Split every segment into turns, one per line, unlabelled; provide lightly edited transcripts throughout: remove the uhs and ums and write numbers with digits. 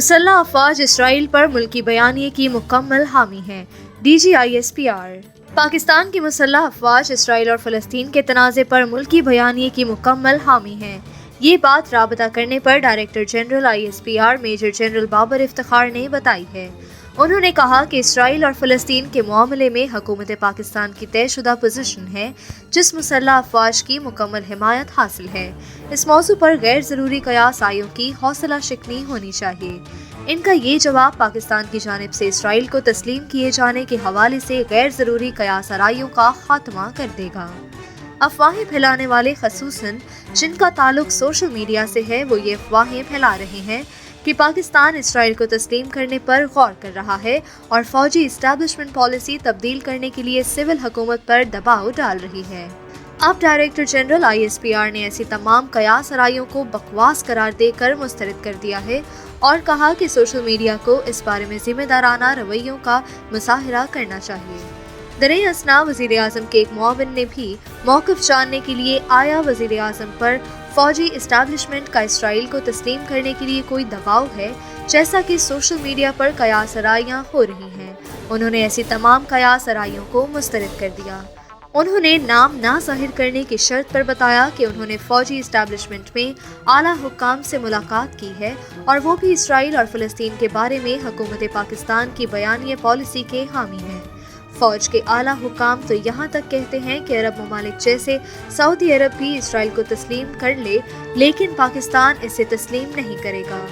مسلح افواج اسرائیل پر ملکی بیانیے کی مکمل حامی ہیں، DGISPR۔ پاکستان کی مسلح افواج اسرائیل اور فلسطین کے تنازع پر ملکی بیانیے کی مکمل حامی ہیں۔ یہ بات رابطہ کرنے پر director general ISPR major general Babar Iftikhar نے بتائی ہے۔ انہوں نے کہا کہ اسرائیل اور فلسطین کے معاملے میں حکومت پاکستان کی طے شدہ پوزیشن ہے، جس مسلح افواج کی مکمل حمایت حاصل ہے۔ اس موضوع پر غیر ضروری قیاس آرائیوں کی حوصلہ شکنی ہونی چاہیے۔ ان کا یہ جواب پاکستان کی جانب سے اسرائیل کو تسلیم کیے جانے کے حوالے سے غیر ضروری قیاس آرائیوں کا خاتمہ کر دے گا۔ افواہیں پھیلانے والے خصوصاً جن کا تعلق سوشل میڈیا سے ہے، وہ یہ افواہیں پھیلا رہے ہیں کہ پاکستان اسرائیل کو تسلیم کرنے پر غور کر رہا ہے اور فوجی اسٹیبلشمنٹ پالیسی تبدیل کرنے کے لیے سول حکومت پر دباؤ ڈال رہی ہے۔ اب ڈائریکٹر جنرل ISPR نے ایسی تمام قیاس آرائیوں کو بکواس قرار دے کر مسترد کر دیا ہے اور کہا کہ سوشل میڈیا کو اس بارے میں ذمہ دارانہ رویوں کا مظاہرہ کرنا چاہیے۔ دریں اثنا وزیر اعظم کے ایک معاون نے بھی موقف جاننے کے لیے آیا وزیر اعظم پر فوجی اسٹیبلشمنٹ کا اسرائیل کو تسلیم کرنے کے لیے کوئی دباؤ ہے، جیسا کہ سوشل میڈیا پر قیاس آرائیاں ہو رہی ہیں۔ انہوں نے ایسی تمام قیاس آرائیوں کو مسترد کر دیا۔ انہوں نے نام نہ ظاہر کرنے کی شرط پر بتایا کہ انہوں نے فوجی اسٹیبلشمنٹ میں اعلیٰ حکام سے ملاقات کی ہے اور وہ بھی اسرائیل اور فلسطین کے بارے میں حکومت پاکستان کی بیانیہ پالیسی کے حامی ہیں۔ فوج کے اعلیٰ حکام تو یہاں تک کہتے ہیں کہ عرب ممالک جیسے سعودی عرب بھی اسرائیل کو تسلیم کر لے، لیکن پاکستان اسے تسلیم نہیں کرے گا۔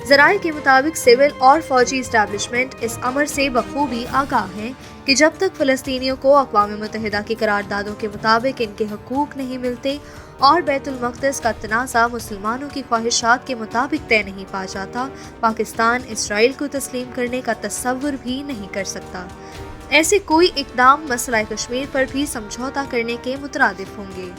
ذرائع کے مطابق سول اور فوجی اسٹیبلشمنٹ اس امر سے بخوبی آگاہ ہیں کہ جب تک فلسطینیوں کو اقوام متحدہ کی قراردادوں کے مطابق ان کے حقوق نہیں ملتے اور بیت المقدس کا تنازع مسلمانوں کی خواہشات کے مطابق طے نہیں پا جاتا، پاکستان اسرائیل کو تسلیم کرنے کا تصور بھی نہیں کر سکتا۔ ایسے کوئی اقدام مسئلہ کشمیر پر بھی سمجھوتہ کرنے کے مترادف ہوں گے۔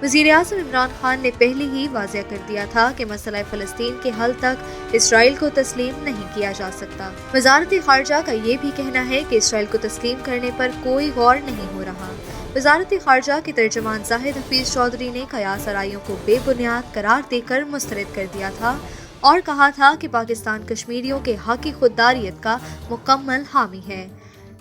وزیر اعظم عمران خان نے پہلے ہی واضح کر دیا تھا کہ مسئلہ فلسطین کے حل تک اسرائیل کو تسلیم نہیں کیا جا سکتا۔ وزارت خارجہ کا یہ بھی کہنا ہے کہ اسرائیل کو تسلیم کرنے پر کوئی غور نہیں ہو رہا۔ وزارت خارجہ کے ترجمان زاہد حفیظ چودھری نے قیاس آرائیوں کو بے بنیاد قرار دے کر مسترد کر دیا تھا اور کہا تھا کہ پاکستان کشمیریوں کے حق کی خودداریت کا مکمل حامی ہے۔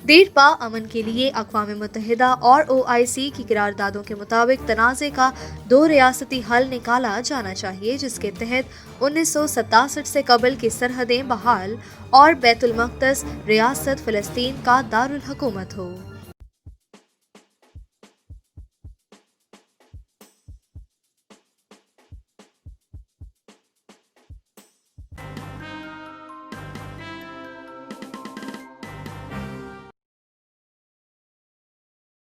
دیر پا امن کے لیے اقوام متحدہ اور OIC کی قراردادوں کے مطابق تنازع کا 2 ریاستی حل نکالا جانا چاہیے، جس کے تحت 1967 سے قبل کی سرحدیں بحال اور بیت المقدس ریاست فلسطین کا دارالحکومت ہو۔